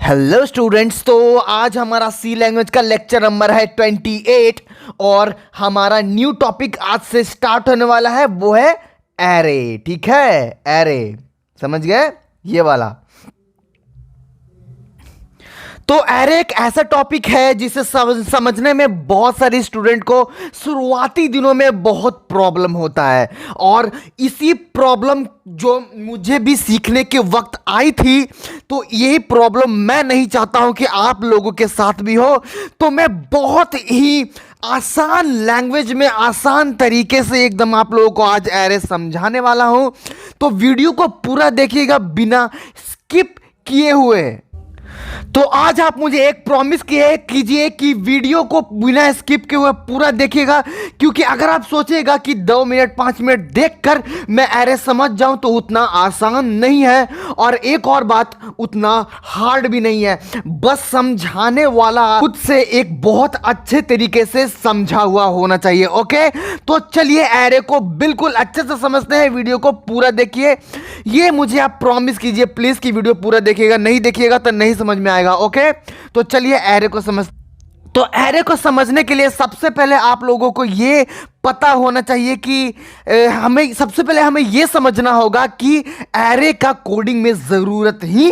Hello students. तो आज हमारा सी लैंग्वेज का लेक्चर नंबर है 28 और हमारा न्यू टॉपिक आज से स्टार्ट होने वाला है, वो है एरे। ठीक है, एरे समझ गए, ये वाला। तो एरे एक ऐसा टॉपिक है जिसे समझने में बहुत सारे स्टूडेंट को शुरुआती दिनों में बहुत प्रॉब्लम होता है, और इसी प्रॉब्लम जो मुझे भी सीखने के वक्त आई थी, तो यही प्रॉब्लम मैं नहीं चाहता हूं कि आप लोगों के साथ भी हो। तो मैं बहुत ही आसान लैंग्वेज में आसान तरीके से एकदम आप लोगों को आज एरे समझाने वाला हूं। तो वीडियो को पूरा देखिएगा बिना स्किप किए हुए। तो आज आप मुझे एक प्रॉमिस कीजिए कि वीडियो को बिना स्किप किए हुए पूरा देखिएगा, क्योंकि अगर आप सोचेगा कि 2 मिनट 5 मिनट देखकर मैं एरे समझ जाऊं तो उतना आसान नहीं है, और एक और बात, उतना हार्ड भी नहीं है। बस समझाने वाला खुद से एक बहुत अच्छे तरीके से समझा हुआ होना चाहिए। ओके, तो चलिए एरे को बिल्कुल अच्छे से समझते हैं। वीडियो को पूरा देखिए, ये मुझे आप प्रॉमिस कीजिए प्लीज कि वीडियो पूरा देखिएगा, नहीं देखिएगा तो नहीं समझ में आएगा। ओके, तो चलिए एरे को समझ। तो एरे को समझने के लिए सबसे पहले आप लोगों को ये पता होना चाहिए कि हमें ये समझना होगा कि एरे का कोडिंग में जरूरत ही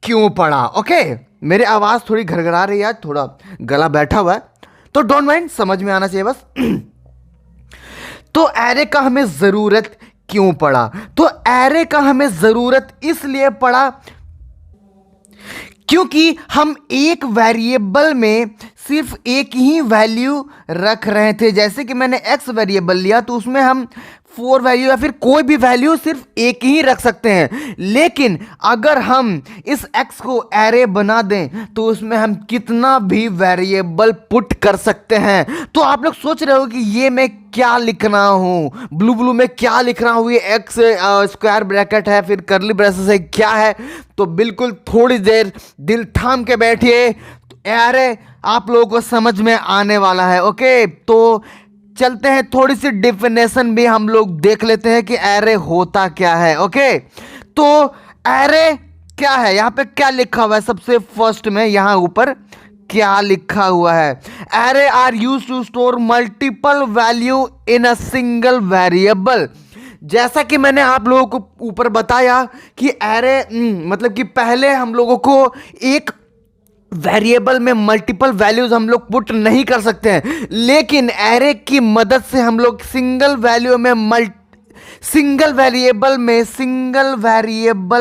क्यों पड़ा। ओके, मेरी आवाज थोड़ी घरघरा रही है, थोड़ा गला बैठा हुआ है, तो डोंट माइंड, समझ में आना चाहिए बस। तो एरे का हमें जरूरत क्यों पड़ा? तो एरे का हमें जरूरत इसलिए पड़ा क्योंकि हम एक वेरिएबल में सिर्फ एक ही वैल्यू रख रहे थे। जैसे कि मैंने x वेरिएबल लिया तो उसमें हम 4 वैल्यू या फिर कोई भी वैल्यू सिर्फ एक ही रख सकते हैं, लेकिन अगर हम इस x को एरे बना दें तो उसमें हम कितना भी वेरिएबल पुट कर सकते हैं। तो आप लोग सोच रहे हो कि ये मैं क्या लिख रहा हूं, ब्लू में क्या लिख रहा हूं, ये x स्क्वायर ब्रैकेट है फिर करली ब्रेसेस है, क्या है? तो बिल्कुल थोड़ी देर दिल थाम के बैठिए, एरे आप लोगों को समझ में आने वाला है। ओके, तो चलते हैं, थोड़ी सी डिफिनेशन भी हम लोग देख लेते हैं कि एरे होता क्या है। ओके, तो एरे क्या है, यहां पे क्या लिखा हुआ है? सबसे फर्स्ट में यहां ऊपर क्या लिखा हुआ है? Array are used to store multiple value in a single variable. जैसा कि मैंने आप लोगों को ऊपर बताया कि एरे मतलब कि पहले हम लोगों को एक वेरिएबल में मल्टीपल वैल्यूज हम लोग पुट नहीं कर सकते हैं, लेकिन एरे की मदद से हम लोग सिंगल वेरिएबल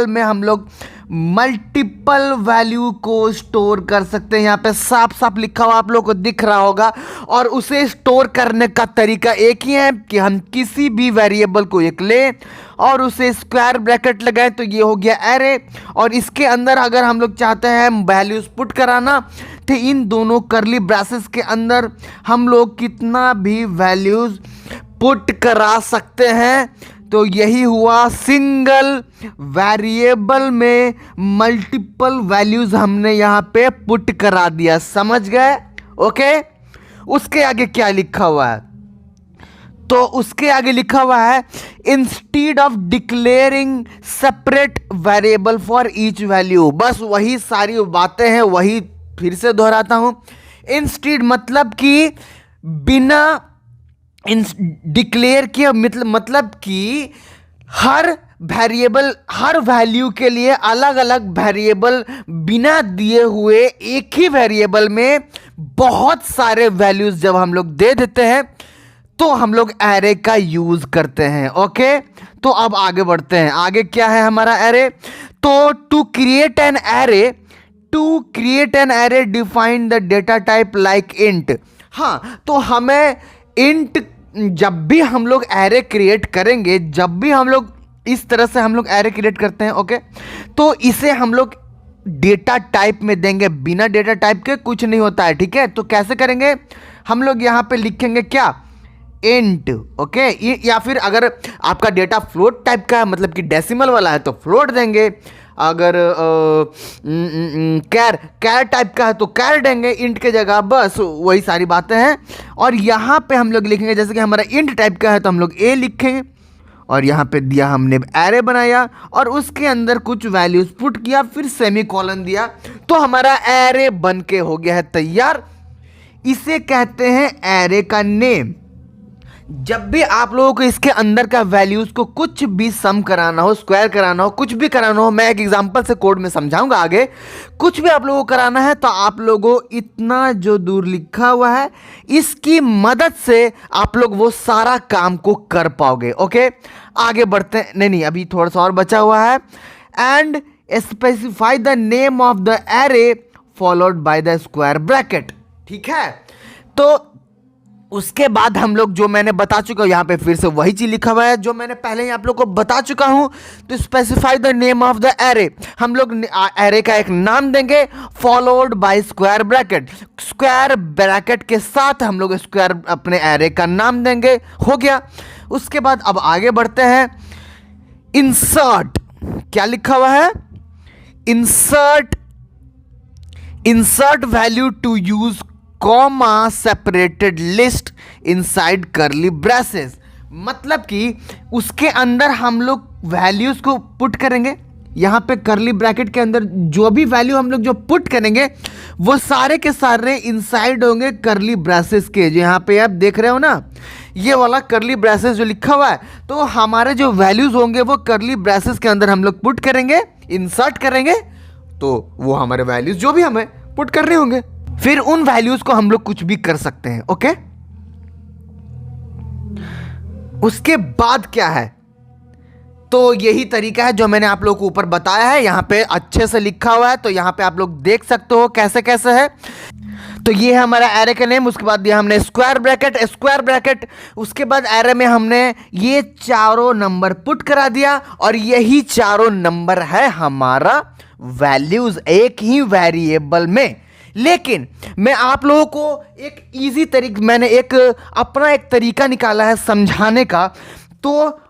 में हम लोग मल्टीपल वैल्यू को स्टोर कर सकते हैं। यहाँ पे साफ साफ लिखा हुआ आप लोग को दिख रहा होगा, और उसे स्टोर करने का तरीका एक ही है कि हम किसी भी वेरिएबल को एक लें और उसे स्क्वायर ब्रैकेट लगाएं, तो ये हो गया एरे। और इसके अंदर अगर हम लोग चाहते हैं वैल्यूज पुट कराना, तो इन दोनों करली ब्रेसेस के अंदर हम लोग कितना भी वैल्यूज पुट करा सकते हैं। तो यही हुआ, सिंगल वेरिएबल में मल्टीपल वैल्यूज हमने यहां पे पुट करा दिया। समझ गए? ओके, उसके आगे क्या लिखा हुआ है? तो उसके आगे लिखा हुआ है, instead of declaring separate variable for each value. बस वही सारी बातें हैं, वही फिर से दोहराता हूं। इंस्टीड मतलब कि बिना डिक्लेयर किया, मतलब कि हर वैल्यू के लिए अलग अलग वेरिएबल बिना दिए हुए एक ही वेरिएबल में बहुत सारे वैल्यूज जब हम लोग दे देते हैं तो हम लोग एरे का यूज करते हैं। ओके, तो अब आगे बढ़ते हैं। आगे क्या है हमारा एरे? तो to create an array define the data type like int. हाँ, तो हमें इंट जब भी हम लोग एरे क्रिएट करेंगे, जब भी हम लोग इस तरह से हम लोग एरे क्रिएट करते हैं, ओके, तो इसे हम लोग डेटा टाइप में देंगे। बिना डेटा टाइप के कुछ नहीं होता है। ठीक है, तो कैसे करेंगे? हम लोग यहां पे लिखेंगे क्या? इंट। ओके, या फिर अगर आपका डेटा फ्लोट टाइप का है, मतलब कि डेसिमल वाला है, तो फ्लोट देंगे। अगर कैर टाइप का है तो कैर देंगे इंट के जगह। बस वही सारी बातें हैं। और यहाँ पे हम लोग लिखेंगे, जैसे कि हमारा इंट टाइप का है तो हम लोग ए लिखेंगे, और यहाँ पे दिया हमने एरे बनाया और उसके अंदर कुछ वैल्यूज पुट किया, फिर सेमीकोलन दिया, तो हमारा एरे बन के हो गया है तैयार। इसे कहते हैं एरे का नेम। जब भी आप लोगों को इसके अंदर का वैल्यूज को कुछ भी सम कराना हो, स्क्वायर कराना हो, कुछ भी कराना हो, मैं एक एग्जांपल से कोड में समझाऊंगा आगे, कुछ भी आप लोगों को कराना है तो आप लोगों इतना जो दूर लिखा हुआ है इसकी मदद से आप लोग वो सारा काम को कर पाओगे। ओके, आगे बढ़ते हैं। नहीं, अभी थोड़ा सा और बचा हुआ है। And specify the name of the array followed by the square bracket. ठीक है, तो उसके बाद हम लोग जो मैंने बता चुका हूं, यहां पे फिर से वही चीज लिखा हुआ है जो मैंने पहले ही आप लोग को बता चुका हूं। तो specify the name of the array, हम लोग एरे का एक नाम देंगे followed by square bracket. Square bracket के साथ हम लोग स्क्वायर अपने एरे का नाम देंगे। हो गया। उसके बाद अब आगे बढ़ते हैं। इंसर्ट, क्या लिखा हुआ है? Insert value to use comma separated list inside curly braces. मतलब कि उसके अंदर हम लोग वैल्यूज को पुट करेंगे। यहां पे करली ब्रैकेट के अंदर जो भी वैल्यू हम लोग जो पुट करेंगे वो सारे के सारे इनसाइड होंगे करली ब्रेसेस के। जो यहां पे आप देख रहे हो ना, ये वाला करली ब्रेसेस जो लिखा हुआ है, तो हमारे जो वैल्यूज होंगे वो करली ब्रेसेस के अंदर हम लोग पुट करेंगे, इंसर्ट करेंगे, तो वो हमारे वैल्यूज जो भी हमें पुट करने होंगे, फिर उन वैल्यूज को हम लोग कुछ भी कर सकते हैं। ओके, उसके बाद क्या है? तो यही तरीका है जो मैंने आप लोगों को ऊपर बताया है, यहां पे अच्छे से लिखा हुआ है, तो यहां पे आप लोग देख सकते हो कैसे कैसे है। तो ये है हमारा एरे का नेम। उसके बाद दिया हमने स्क्वायर ब्रैकेट। उसके बाद एरे में हमने ये चारों नंबर पुट करा दिया और यही चारों नंबर है हमारा वैल्यूज एक ही वेरिएबल में। लेकिन मैं आप लोगों को एक इजी तरीका, मैंने अपना एक तरीका निकाला है समझाने का। तो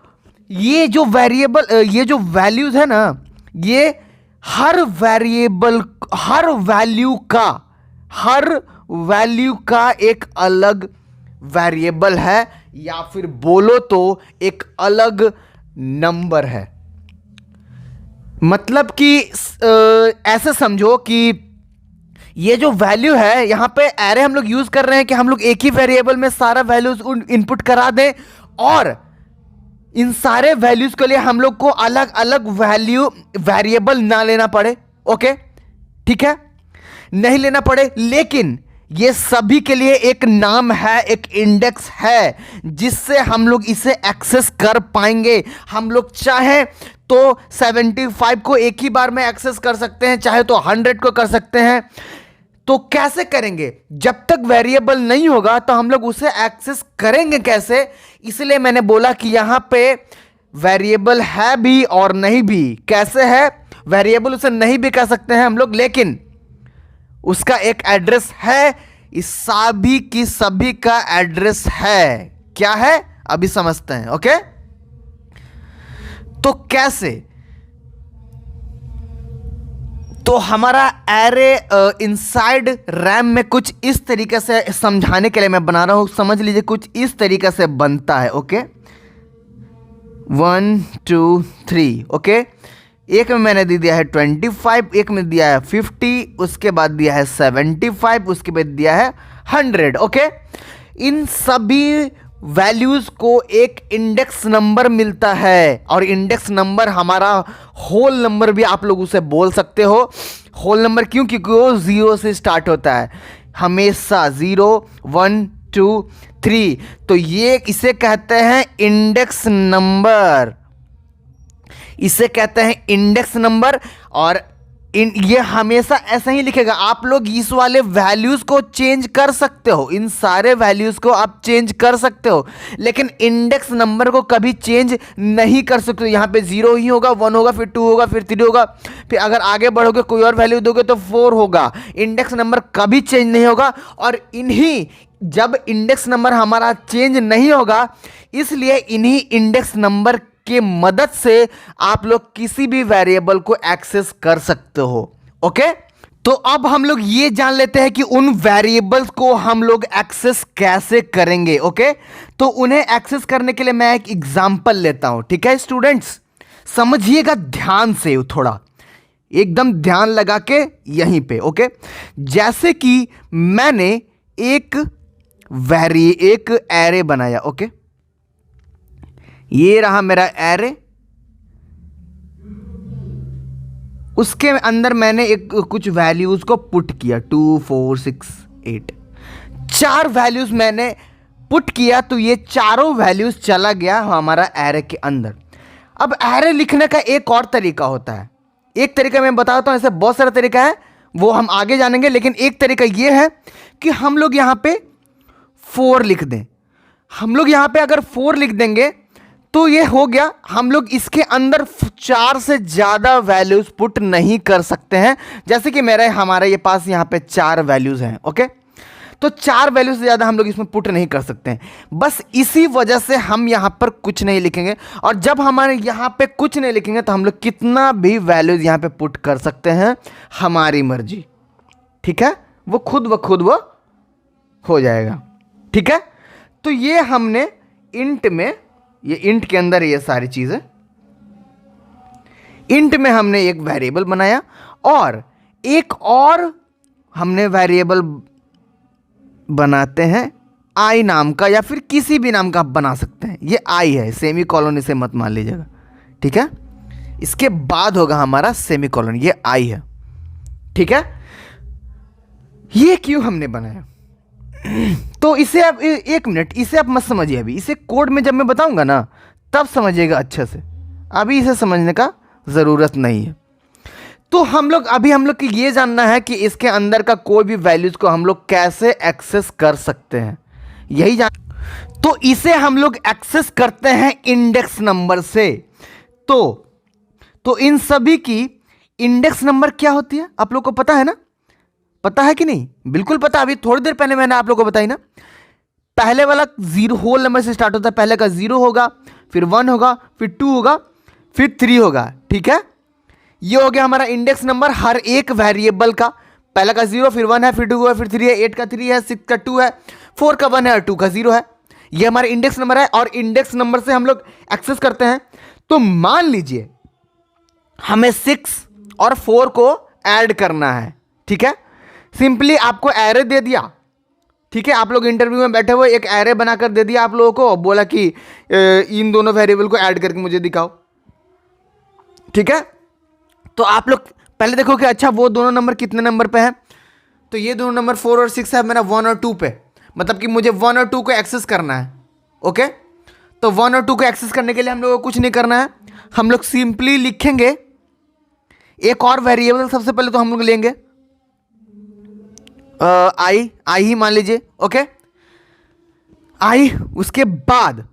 ये जो वैल्यूज है ना, ये हर वैल्यू का एक अलग वेरिएबल है, या फिर बोलो तो एक अलग नंबर है। मतलब कि ऐसे समझो कि ये जो वैल्यू है, यहां पे एरे हम लोग यूज कर रहे हैं कि हम लोग एक ही वेरिएबल में सारा वैल्यूज इनपुट करा दें और इन सारे वैल्यूज के लिए हम लोग को अलग अलग वेरिएबल ना लेना पड़े। ओके, ठीक है, नहीं लेना पड़े, लेकिन ये सभी के लिए एक नाम है, एक इंडेक्स है जिससे हम लोग इसे एक्सेस कर पाएंगे। हम लोग चाहे तो 75 को एक ही बार में एक्सेस कर सकते हैं, चाहे तो 100 को कर सकते हैं। तो कैसे करेंगे? जब तक वेरिएबल नहीं होगा तो हम लोग उसे एक्सेस करेंगे कैसे? इसलिए मैंने बोला कि यहां पे वेरिएबल है भी और नहीं भी। कैसे है? वेरिएबल उसे नहीं भी कह सकते हैं हम लोग, लेकिन उसका एक एड्रेस है। इस सभी का एड्रेस है। क्या है? अभी समझते हैं। ओके, तो कैसे? तो हमारा एरे इनसाइड रैम में कुछ इस तरीके से समझाने के लिए मैं बना रहा हूं, समझ लीजिए कुछ इस तरीके से बनता है। ओके, 1 2 3। ओके, एक में मैंने दे दिया है 25, एक में दिया है 50, उसके बाद दिया है 75, उसके बाद दिया है 100। ओके, इन सभी वैल्यूज को एक इंडेक्स नंबर मिलता है, और इंडेक्स नंबर हमारा होल नंबर भी आप लोग उसे बोल सकते हो। होल नंबर क्यों? क्योंकि वो 0 से स्टार्ट होता है हमेशा, 0 1 2 3। तो ये इसे कहते हैं इंडेक्स नंबर, इसे कहते हैं इंडेक्स नंबर। और ये हमेशा ऐसा ही लिखेगा। आप लोग इस वाले वैल्यूज को चेंज कर सकते हो, इन सारे वैल्यूज को आप चेंज कर सकते हो, लेकिन इंडेक्स नंबर को कभी चेंज नहीं कर सकते हो। यहाँ पे 0 ही होगा, 1 होगा, फिर 2 होगा, फिर 3 होगा, फिर अगर आगे बढ़ोगे कोई और वैल्यू दोगे तो 4 होगा। इंडेक्स नंबर कभी चेंज नहीं होगा। और जब इंडेक्स नंबर हमारा चेंज नहीं होगा, इसलिए इन्हीं इंडेक्स नंबर के मदद से आप लोग किसी भी वेरिएबल को एक्सेस कर सकते हो। ओके, तो अब हम लोग ये जान लेते हैं कि उन वेरिएबल्स को हम लोग एक्सेस कैसे करेंगे। ओके, तो उन्हें एक्सेस करने के लिए मैं एक एग्जांपल लेता हूं। ठीक है स्टूडेंट्स, समझिएगा ध्यान से, थोड़ा एकदम ध्यान लगा के यहीं पे। ओके, जैसे कि मैंने एक एरे बनाया। ओके, ये रहा मेरा एरे, उसके अंदर मैंने एक कुछ वैल्यूज को पुट किया, 2 4 6 8, 4 वैल्यूज मैंने पुट किया। तो ये चारों वैल्यूज चला गया हमारा एरे के अंदर। अब एरे लिखने का एक और तरीका होता है, एक तरीका मैं बताता हूं, ऐसे बहुत सारा तरीका है, वो हम आगे जानेंगे। लेकिन एक तरीका ये है कि हम लोग यहां पे 4 लिख दें। हम लोग यहां पे अगर 4 लिख देंगे तो ये हो गया। हम लोग इसके अंदर 4 से ज्यादा वैल्यूज पुट नहीं कर सकते हैं। जैसे कि हमारे ये पास यहां पे 4 वैल्यूज हैं। ओके, तो 4 वैल्यू से ज्यादा हम लोग इसमें पुट नहीं कर सकते हैं। बस इसी वजह से हम यहां पर कुछ नहीं लिखेंगे। और जब हमारे यहां पे कुछ नहीं लिखेंगे तो हम लोग कितना भी वैल्यूज यहां पे पुट कर सकते हैं, हमारी मर्जी। ठीक है, वो खुद वो हो जाएगा। ठीक है, तो ये हमने इंट में, ये इंट के अंदर ये सारी चीजें, इंट में हमने एक वेरिएबल बनाया और एक और हमने वेरिएबल बनाते हैं आई नाम का, या फिर किसी भी नाम का आप बना सकते हैं। ये आई है, सेमी कॉलन इसे मत मान लीजिएगा। ठीक है, इसके बाद होगा हमारा सेमी कॉलन, ये आई है। ठीक है, ये क्यों हमने बनाया तो इसे आप एक मिनट, इसे आप मत समझिए अभी, इसे कोड में जब मैं बताऊंगा ना तब समझिएगा अच्छे से, अभी इसे समझने का जरूरत नहीं है। तो हम लोग को ये जानना है कि इसके अंदर का कोई भी वैल्यूज को हम लोग कैसे एक्सेस कर सकते हैं, यही जान। तो इसे हम लोग एक्सेस करते हैं इंडेक्स नंबर से। तो इन सभी की इंडेक्स नंबर क्या होती है आप लोग को पता है ना? पता है कि नहीं? बिल्कुल पता। अभी थोड़ी देर पहले मैंने आप लोगों को बताई ना, पहले वाला जीरो होल नंबर से स्टार्ट होता है। पहले का 0 होगा, फिर 1 होगा, फिर 2 होगा, फिर 3 होगा। ठीक है, ये हो गया हमारा इंडेक्स नंबर हर एक वेरिएबल का। पहला का 0, फिर 1 है, फिर 2 है, फिर 3 है, 8 का 3 है, 6 का 2 है, 4 का 1 है और 2 का 0 है। ये हमारा इंडेक्स नंबर है और इंडेक्स नंबर से हम लोग एक्सेस करते हैं। तो मान लीजिए हमें 6 और 4 को ऐड करना है। ठीक है, सिंपली आपको एरे दे दिया। ठीक है, आप लोग इंटरव्यू में बैठे हुए एक एरे बनाकर दे दिया आप लोगों को, बोला कि इन दोनों वेरिएबल को ऐड करके मुझे दिखाओ। ठीक है, तो आप लोग पहले देखो कि अच्छा वो दोनों नंबर कितने नंबर पे हैं। तो ये दोनों नंबर 4 और 6 है, मेरा 1 और 2 पे, मतलब कि मुझे 1 और 2 को एक्सेस करना है। ओके, तो 1 और 2 को एक्सेस करने के लिए हम लोगों को कुछ नहीं करना है, हम लोग सिंपली लिखेंगे एक और वेरिएबल। सबसे पहले तो हम लोग लेंगे आई ही मान लीजिए। ओके, आई, उसके बाद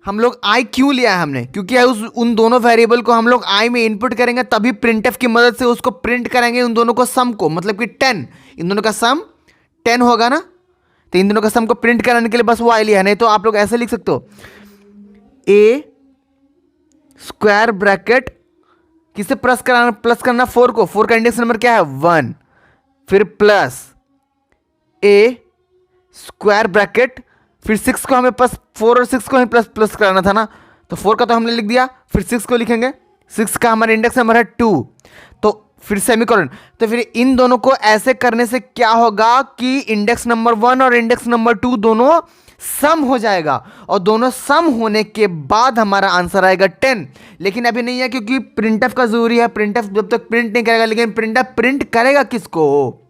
हम लोग आई क्यों लिया है हमने, क्योंकि उन दोनों वेरिएबल को हम लोग आई में इनपुट करेंगे, तभी प्रिंटफ की मदद से उसको प्रिंट करेंगे उन दोनों को सम को, मतलब कि 10, इन दोनों का सम 10 होगा ना। तो इन दोनों का सम को प्रिंट कराने के लिए बस वो आई लिया है। नहीं तो आप लोग ऐसे लिख सकते हो, ए स्क्वायर ब्रैकेट, किसे प्लस करना 4 को, 4 का इंडेक्स नंबर क्या है 1, फिर प्लस ए स्क्वायर ब्रैकेट, फिर 6 को हमें प्लस, 4 और 6 को हमें प्लस कराना था ना, तो 4 का तो हमने लिख दिया, फिर 6 को लिखेंगे, 6 का हमारा इंडेक्स नंबर है 2, तो फिर सेमीकोलन। तो फिर इन दोनों को ऐसे करने से क्या होगा कि इंडेक्स नंबर 1 और इंडेक्स नंबर 2 दोनों सम हो जाएगा, और दोनों सम होने के बाद हमारा आंसर आएगा 10। लेकिन अभी नहीं है, क्योंकि प्रिंटफ का जरूरी है। प्रिंटफ जब तक प्रिंट नहीं करेगा, लेकिन प्रिंटफ प्रिंट करेगा किसको?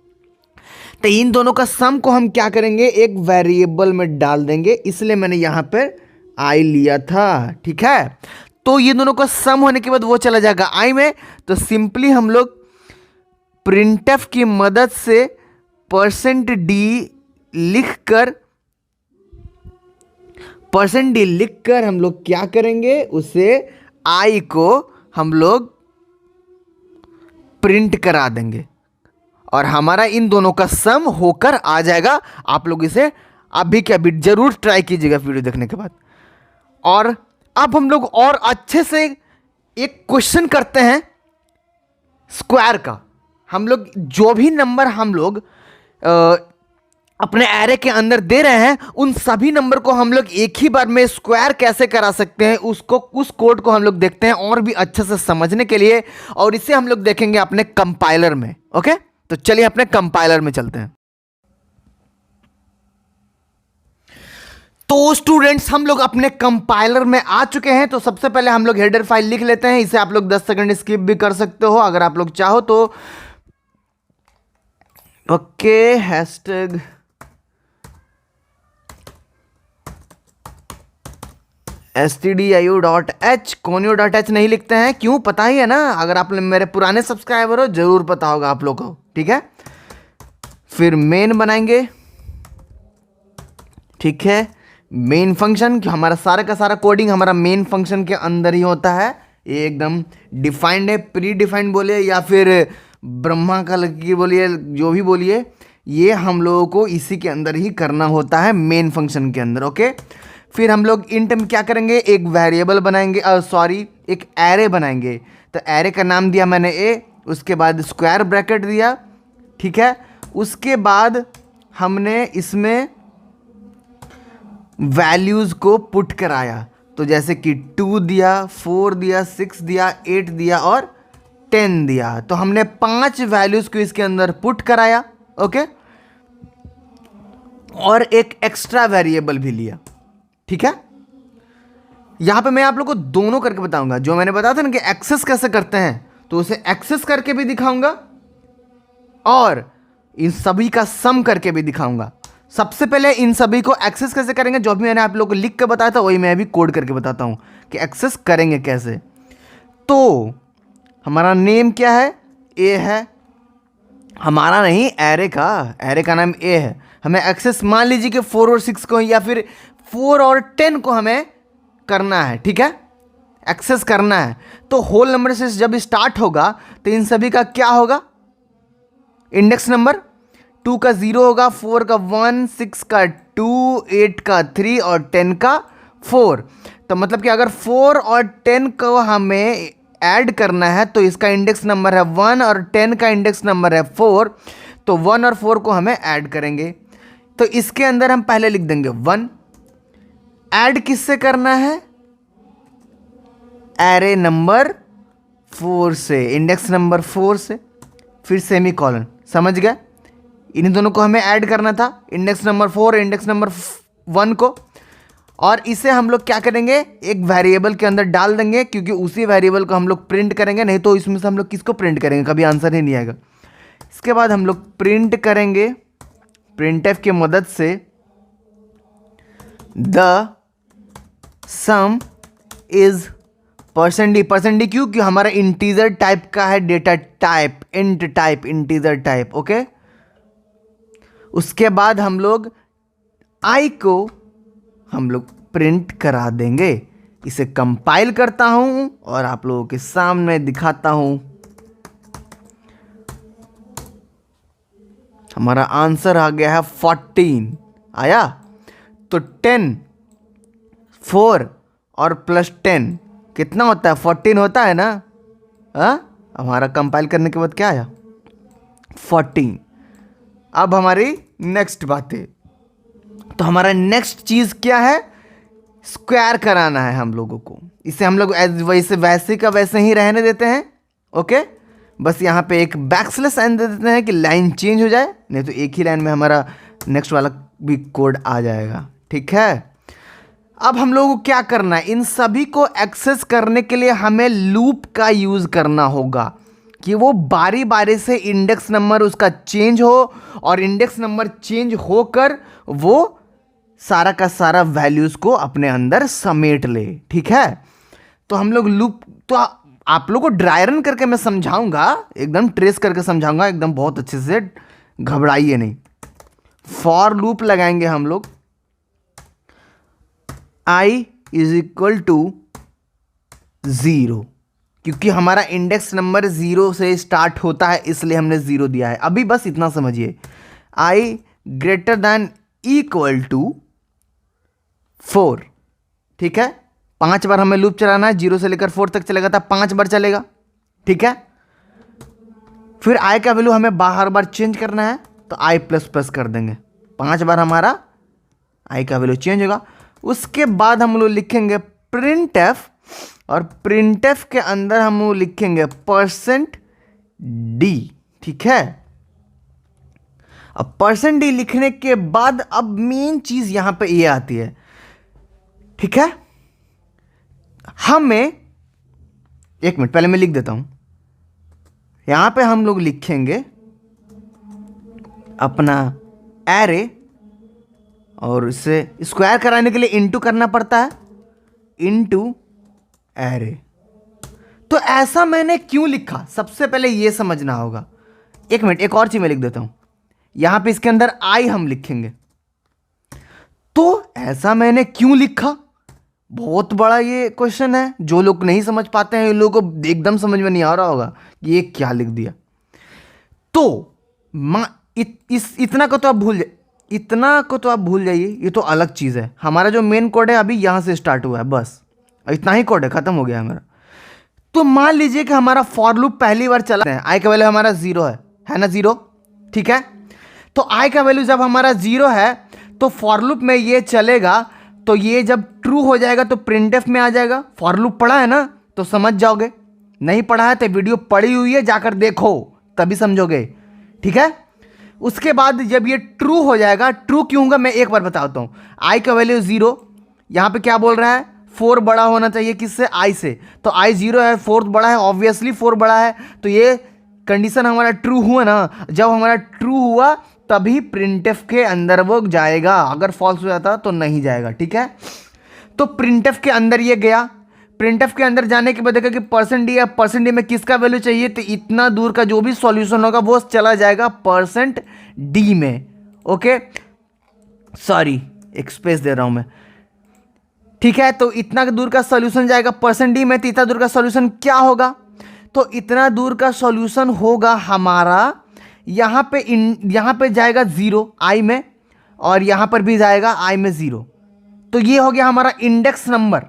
तो इन दोनों का सम को हम क्या करेंगे, एक वेरिएबल में डाल देंगे, इसलिए मैंने यहां पर आई लिया था। ठीक है, तो ये दोनों का सम होने के बाद वो चला जाएगा आई में। तो सिंपली हम लोग प्रिंटफ की मदद से %d लिखकर हम लोग क्या करेंगे, उसे आई को हम लोग प्रिंट करा देंगे और हमारा इन दोनों का सम होकर आ जाएगा। आप लोग इसे अभी के अभी जरूर ट्राई कीजिएगा वीडियो देखने के बाद। और अब हम लोग और अच्छे से एक क्वेश्चन करते हैं स्क्वायर का। हम लोग जो भी नंबर हम लोग अपने एरे के अंदर दे रहे हैं, उन सभी नंबर को हम लोग एक ही बार में स्क्वायर कैसे करा सकते हैं, उसको उस कोड को हम लोग देखते हैं और भी अच्छे से समझने के लिए, और इसे हम लोग देखेंगे अपने कंपाइलर में। ओके, तो चलिए अपने कंपाइलर में चलते हैं। तो स्टूडेंट्स, हम लोग अपने कंपाइलर में आ चुके हैं। तो सबसे पहले हम लोग हेडर फाइल लिख लेते हैं। इसे आप लोग 10 सेकंड स्किप भी कर सकते हो अगर आप लोग चाहो तो। ओके, हैशटैग stdio.h conio.h नहीं लिखते हैं, क्यों पता ही है ना? अगर आप मेरे पुराने सब्सक्राइबर हो जरूर पता होगा आप लोग को, ठीक है। फिर मेन बनाएंगे, ठीक है। मेन फंक्शन, हमारा सारा का सारा कोडिंग हमारा मेन फंक्शन के अंदर ही होता है। ये एकदम डिफाइंड है, प्री डिफाइंड बोलिए या फिर ब्रह्मा का लकीर बोलिए, जो भी बोलिए, ये हम लोगों को इसी के अंदर ही करना होता है, मेन फंक्शन के अंदर। ओके, फिर हम लोग इंट में क्या करेंगे, एक वेरिएबल बनाएंगे, सॉरी एक एरे बनाएंगे। तो एरे का नाम दिया मैंने ए, उसके बाद स्क्वायर ब्रैकेट दिया, ठीक है। उसके बाद हमने इसमें वैल्यूज़ को पुट कराया। तो जैसे कि 2 दिया, 4 दिया, 6 दिया, 8 दिया और 10 दिया। तो हमने 5 वैल्यूज़ को इसके अंदर पुट कराया। ओके, और एक एक्स्ट्रा वेरिएबल भी लिया, ठीक है। यहां पे मैं आप लोग को दोनों करके बताऊंगा। जो मैंने बताया था ना कि एक्सेस कैसे करते हैं, तो उसे एक्सेस करके भी दिखाऊंगा और इन सभी का सम करके भी दिखाऊंगा। सबसे पहले इन सभी को एक्सेस कैसे करेंगे, जो भी मैंने आप लोगों को लिख के बताया था वही मैं भी कोड करके बताता हूं कि एक्सेस करेंगे कैसे। तो हमारा नेम क्या है, ए है, हमारा नहीं एरे का नाम ए है। हमें एक्सेस मान लीजिए कि 4 और 6 को या फिर 4 और 10 को हमें करना है, ठीक है, एक्सेस करना है। तो होल नंबर से जब स्टार्ट होगा तो इन सभी का क्या होगा, इंडेक्स नंबर 2 का 0 होगा, 4 का 1, 6 का 2, 8 का 3 और 10 का 4। तो मतलब कि अगर 4 और 10 को हमें ऐड करना है तो इसका इंडेक्स नंबर है 1 और 10 का इंडेक्स नंबर है 4। तो 1 और 4 को हमें ऐड करेंगे। तो इसके अंदर हम पहले लिख देंगे 1। ऐड किससे करना है, एरे नंबर 4 से, इंडेक्स नंबर 4 से, फिर सेमी कॉलन। समझ गए, इन दोनों को हमें ऐड करना था, इंडेक्स नंबर 4 इंडेक्स नंबर 1 को। और इसे हम लोग क्या करेंगे, एक वेरिएबल के अंदर डाल देंगे, क्योंकि उसी वेरिएबल को हम लोग प्रिंट करेंगे, नहीं तो इसमें से हम लोग किसको प्रिंट करेंगे, कभी आंसर ही नहीं आएगा। इसके बाद हम लोग प्रिंट करेंगे प्रिंटफ की मदद से the some is %d। %d क्योंकि हमारा इंटीजर टाइप का है, data type int type, integer type. Okay, उसके बाद हम लोग आई को हम लोग प्रिंट करा देंगे। इसे कंपाइल करता हूं और आप लोगों के सामने दिखाता हूं। हमारा आंसर आ गया है 14 आया। तो 10, 4 और प्लस 10 कितना होता है, 14 होता है ना। हमारा कंपाइल करने के बाद क्या आया, 14। अब हमारी नेक्स्ट बात है, तो हमारा नेक्स्ट चीज क्या है, स्क्वायर कराना है हम लोगों को। इसे हम लोग वैसे का वैसे ही रहने देते हैं। ओके, बस यहाँ पे एक बैकस्लैश साइन दे देते हैं कि लाइन चेंज हो जाए, नहीं तो एक ही लाइन में हमारा नेक्स्ट वाला भी कोड आ जाएगा, ठीक है। अब हम लोगों को क्या करना है, इन सभी को एक्सेस करने के लिए हमें लूप का यूज करना होगा कि वो बारी बारी से इंडेक्स नंबर उसका चेंज हो और इंडेक्स नंबर चेंज होकर वो सारा का सारा वैल्यूज को अपने अंदर समेट ले, ठीक है। तो हम लोग लूप, तो आप लोग को ड्राई रन करके मैं समझाऊंगा, एकदम ट्रेस करके समझाऊंगा, एकदम बहुत अच्छे से, घबराइए नहीं। फॉर लूप लगाएंगे हम लोग, i इज इक्वल टू 0, क्योंकि हमारा इंडेक्स नंबर 0 से स्टार्ट होता है, इसलिए हमने 0 दिया है। अभी बस इतना समझिए, i greater than equal to 4, ठीक है। 5 बार हमें लूप चलाना है, 0 से लेकर 4 तक चलेगा, था 5 बार चलेगा, ठीक है। फिर आई का वैल्यू हमें बार बार चेंज करना है, तो आई प्लस प्लस कर देंगे, 5 बार हमारा आई का वैल्यू चेंज होगा। उसके बाद हम लोग लिखेंगे प्रिंट एफ, और प्रिंट एफ के अंदर हम लोग लिखेंगे %d। ठीक है, अब %d लिखने के बाद अब मेन चीज यहां पे ये आती है। ठीक है, हमें एक मिनट पहले मैं लिख देता हूं। यहां पे हम लोग लिखेंगे अपना एरे, और इसे स्क्वायर कराने के लिए इनटू करना पड़ता है, इनटू एरे। तो ऐसा मैंने क्यों लिखा, सबसे पहले यह समझना होगा। एक मिनट, एक और चीज मैं लिख देता हूं। यहां पे इसके अंदर आई हम लिखेंगे, तो ऐसा मैंने क्यों लिखा, बहुत बड़ा ये क्वेश्चन है। जो लोग नहीं समझ पाते हैं, इन लोगों को एकदम समझ में नहीं आ रहा होगा कि ये क्या लिख दिया। तो इतना को तो आप भूल जाइए, इतना को तो आप भूल जाइए, ये तो अलग चीज़ है। हमारा जो मेन कोड है अभी यहाँ से स्टार्ट हुआ है, बस इतना ही कोड है, खत्म हो गया हमारा। तो मान लीजिए कि हमारा फॉर लूप पहली बार चला है, आई का वैल्यू हमारा 0 है ना, 0। ठीक है, तो आई का वैल्यू जब हमारा 0 है तो फॉर लूप में ये चलेगा, तो ये जब ट्रू हो जाएगा तो प्रिंटएफ में आ जाएगा। फॉर लूप पढ़ा है ना, तो समझ जाओगे। नहीं पढ़ा है तो वीडियो पड़ी हुई है, जाकर देखो तभी समझोगे। ठीक है, उसके बाद जब ये ट्रू हो जाएगा, ट्रू क्यों होगा मैं एक बार बताता हूं। आई का वैल्यू 0, यहां पे क्या बोल रहा है, 4 बड़ा होना चाहिए किससे, आई से। तो आई 0 है, 4 बड़ा है, ऑब्वियसली 4 बड़ा है, तो ये कंडीशन हमारा ट्रू हुआ ना। जब हमारा ट्रू हुआ तभी प्रिंटएफ के अंदर वो जाएगा, अगर फॉल्स हो जाता तो नहीं जाएगा। ठीक है, तो प्रिंटएफ के अंदर ये गया। प्रिंटएफ के अंदर जाने के बाद देखा कि %d या %d में किसका वैल्यू चाहिए, तो इतना दूर का जो भी सॉल्यूशन होगा वो चला जाएगा %d में। ओके, सॉरी एक स्पेस दे रहा हूं मैं। ठीक है, तो इतना दूर का सॉल्यूशन जाएगा %d में, तो इतना दूर का सॉल्यूशन क्या होगा, तो इतना दूर का सॉल्यूशन होगा हमारा यहाँ पे जाएगा 0 आई में, और यहाँ पर भी जाएगा आई में 0। तो ये हो गया हमारा इंडेक्स नंबर।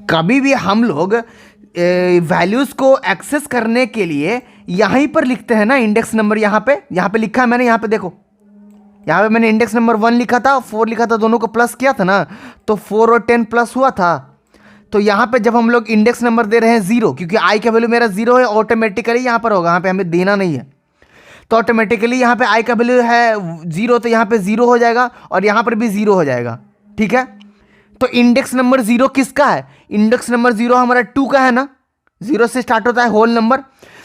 कभी भी हम लोग वैल्यूज को एक्सेस करने के लिए यहीं पर लिखते हैं ना इंडेक्स नंबर। यहाँ पे लिखा है मैंने, यहाँ पे देखो, यहाँ पे मैंने इंडेक्स नंबर 1 लिखा था, 4 लिखा था, दोनों को प्लस किया था ना, तो 4 और 10 प्लस हुआ था। तो यहाँ पे जब हम लोग इंडेक्स नंबर दे रहे हैं 0, क्योंकि आई का वैल्यू मेरा 0 है, ऑटोमेटिकली यहाँ पर होगा, यहाँ पे हमें देना नहीं है, तो ऑटोमेटिकली यहाँ पे आई का वैल्यू है 0, तो यहाँ पे 0 हो जाएगा, और यहाँ पर भी 0 हो जाएगा। ठीक है, तो इंडेक्स नंबर 0 किसका है, इंडेक्स नंबर 0 हमारा 2 का है ना, 0 से स्टार्ट होता है होल नंबर।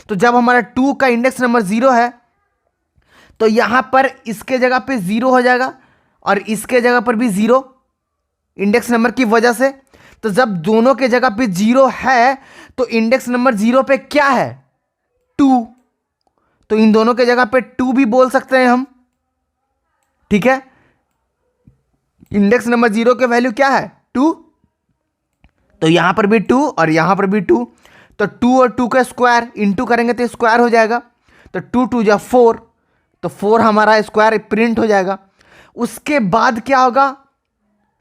तो जब हमारा 2 का इंडेक्स नंबर 0 है, तो यहाँ पर इसके जगह पे 0 हो जाएगा, और इसके जगह पर भी 0 इंडेक्स नंबर की वजह से। तो जब दोनों के जगह पे 0 है, तो इंडेक्स नंबर 0 पे क्या है, 2, तो इन दोनों के जगह पे 2 भी बोल सकते हैं हम। ठीक है, इंडेक्स नंबर 0 के वैल्यू क्या है, 2, तो यहां पर भी 2 और यहां पर भी 2, तो 2 और 2 का स्क्वायर इंटू करेंगे तो स्क्वायर हो जाएगा, तो 2 2 जा 4, तो 4 हमारा स्क्वायर प्रिंट हो जाएगा। उसके बाद क्या होगा,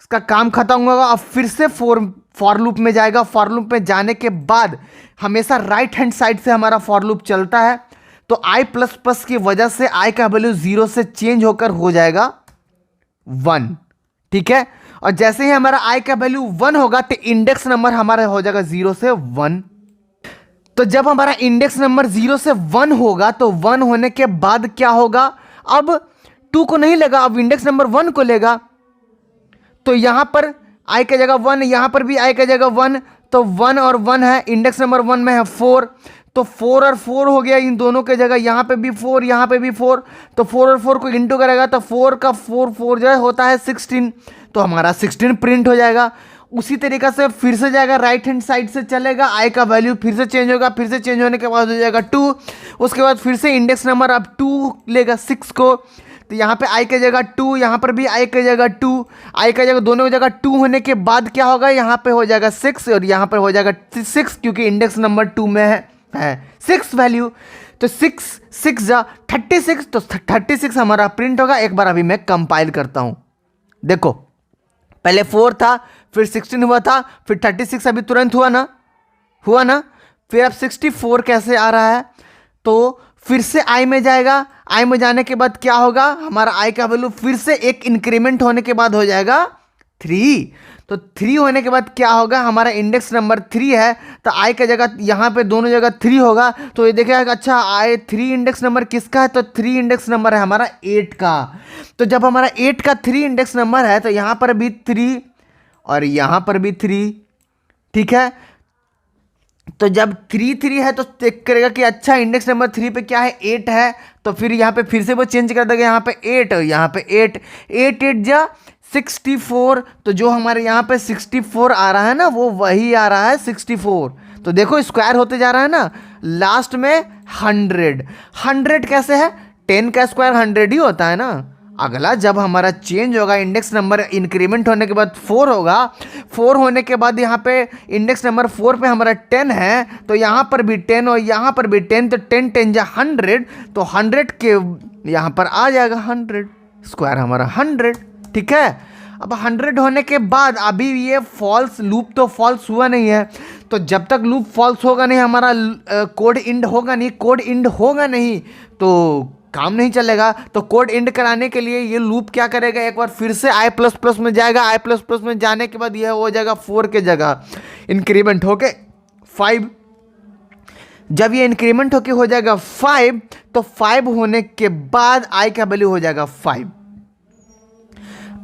इसका काम खत्म होगा, अब फिर से फॉर लूप में जाएगा। फॉर लूप में जाने के बाद हमेशा राइट हैंड साइड से हमारा फॉर लूप चलता है, तो आई प्लस प्लस की वजह से आई का वैल्यू 0 से चेंज होकर हो जाएगा 1। ठीक है, और जैसे ही हमारा आई का वैल्यू 1 होगा, तो इंडेक्स नंबर हमारा हो जाएगा 0 से 1। तो जब हमारा इंडेक्स नंबर 0 से 1 होगा, तो 1 होने के बाद क्या होगा, अब 2 को नहीं लेगा, अब इंडेक्स नंबर 1 को लेगा। तो यहां पर आई की जगह 1, यहां पर भी आई की जगह 1, तो 1 और 1 है, इंडेक्स नंबर 1 में है 4, तो 4 और 4 हो गया इन दोनों के जगह, यहां पे भी 4, यहां पे भी 4, तो 4 और 4 को इंटू करेगा, तो 4 का 4 जो है होता है 16, तो हमारा 16 प्रिंट हो जाएगा। उसी तरीके से फिर से जाएगा, राइट हैंड साइड से चलेगा, आई का वैल्यू फिर से चेंज होगा, फिर से चेंज होने के बाद हो जाएगा 2, उसके बाद फिर से इंडेक्स नंबर अब 2 लेगा 6 को, तो यहाँ पे आई की जगह 2, यहाँ पर भी आई की जगह 2, आई की जगह दोनों की जगह 2 होने के बाद क्या होगा, यहाँ पे हो जाएगा 6 और यहाँ पर हो जाएगा 6, क्योंकि इंडेक्स नंबर 2 में है 6 वैल्यू, तो 6 6 जा 36, तो 36 हमारा प्रिंट होगा। एक बार अभी मैं कंपाइल करता हूँ, देखो पहले 4 था, फिर 16 हुआ था, फिर 36 अभी तुरंत हुआ ना, फिर अब 64 कैसे आ रहा है, तो फिर से आई में जाएगा, आई में जाने के बाद क्या होगा, हमारा आई का वैल्यू फिर से एक इंक्रीमेंट होने के बाद हो जाएगा 3। तो 3 होने के बाद क्या होगा, हमारा इंडेक्स नंबर 3 है, तो आई का जगह यहाँ पे दोनों जगह 3 होगा। तो ये देखिएगा अच्छा आई 3 इंडेक्स नंबर किसका है, तो 3 इंडेक्स नंबर है हमारा 8 का। तो जब हमारा 8 का 3 इंडेक्स नंबर है तो यहाँ पर भी 3 और यहाँ पर भी 3, ठीक है। तो जब 3 3 है तो चेक करेगा कि अच्छा इंडेक्स नंबर 3 पे क्या है, 8 है, तो फिर यहाँ पे फिर से वो चेंज कर देगा, यहाँ पे 8 और यहाँ पे 8, 8 8 जा 64। तो जो हमारे यहाँ पे 64 आ रहा है ना, वो वही आ रहा है 64। तो देखो स्क्वायर होते जा रहा है ना, लास्ट में 100। 100 कैसे है, 10 का स्क्वायर 100 ही होता है ना। अगला जब हमारा चेंज होगा, इंडेक्स नंबर इंक्रीमेंट होने के बाद 4 होगा, 4 होने के बाद यहाँ पे इंडेक्स नंबर 4 पे हमारा 10 है, तो यहाँ पर भी 10 और यहाँ पर भी 10, तो 10 10 जा 100, तो 100 के यहाँ पर आ जाएगा 100, स्क्वायर हमारा 100, ठीक है। अब 100 होने के बाद अभी ये फॉल्स, लूप तो फॉल्स हुआ नहीं है, तो जब तक लूप फॉल्स होगा नहीं हमारा कोड इंड होगा नहीं, कोड इंड होगा नहीं तो काम नहीं चलेगा। तो कोड इंड कराने के लिए ये लूप क्या करेगा, एक बार फिर से आई प्लस प्लस में जाएगा, आई प्लस प्लस में जाने के बाद यह हो जाएगा 4 के जगह इंक्रीमेंट होके 5। जब ये इंक्रीमेंट होके हो जाएगा 5, तो 5 होने के बाद आई का वैल्यू हो जाएगा 5।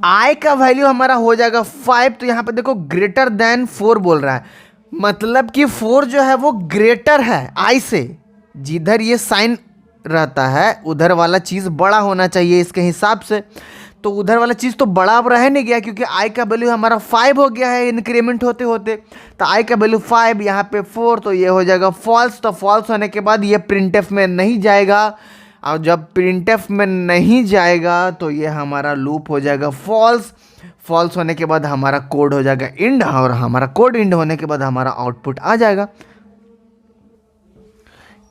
आई का वैल्यू हमारा हो जाएगा 5, तो यहां पे देखो ग्रेटर देन 4 बोल रहा है, मतलब कि 4 जो है वो ग्रेटर है आई से। जिधर ये साइन रहता है उधर वाला चीज़ बड़ा होना चाहिए इसके हिसाब से, तो उधर वाला चीज़ तो बड़ा अब रह नहीं गया, क्योंकि आई का वैल्यू हमारा 5 हो गया है इंक्रीमेंट होते होते। तो आई का वैल्यू 5, यहाँ पे 4, तो ये हो जाएगा फॉल्स। तो फॉल्स होने के बाद ये प्रिंटफ में नहीं जाएगा, और जब प्रिंटफ में नहीं जाएगा तो ये हमारा लूप हो जाएगा फॉल्स। फॉल्स होने के बाद हमारा कोड हो जाएगा इंड, और हमारा कोड इंड होने के बाद हमारा आउटपुट आ जाएगा,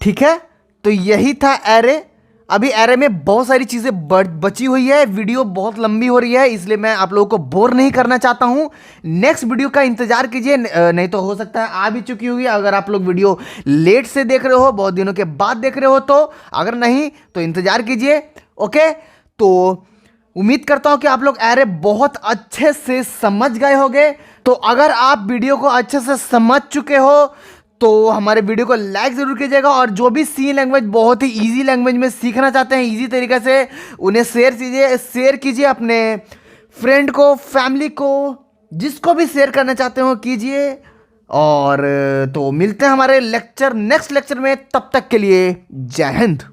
ठीक है। तो यही था एरे। अभी एरे में बहुत सारी चीज़ें बची हुई है, वीडियो बहुत लंबी हो रही है, इसलिए मैं आप लोगों को बोर नहीं करना चाहता हूं। नेक्स्ट वीडियो का इंतजार कीजिए, नहीं तो हो सकता है आ भी चुकी होगी। अगर आप लोग वीडियो लेट से देख रहे हो, बहुत दिनों के बाद देख रहे हो, तो अगर नहीं तो इंतजार कीजिए, ओके। तो उम्मीद करता हूं कि आप लोग एरे बहुत अच्छे से समझ गए होंगे। तो अगर आप वीडियो को अच्छे से समझ चुके हो तो हमारे वीडियो को लाइक ज़रूर कीजिएगा, और जो भी सी लैंग्वेज बहुत ही इजी लैंग्वेज में सीखना चाहते हैं इजी तरीके से, उन्हें शेयर कीजिए अपने फ्रेंड को, फैमिली को, जिसको भी शेयर करना चाहते हो कीजिए। और तो मिलते हैं हमारे नेक्स्ट लेक्चर में, तब तक के लिए जय हिंद।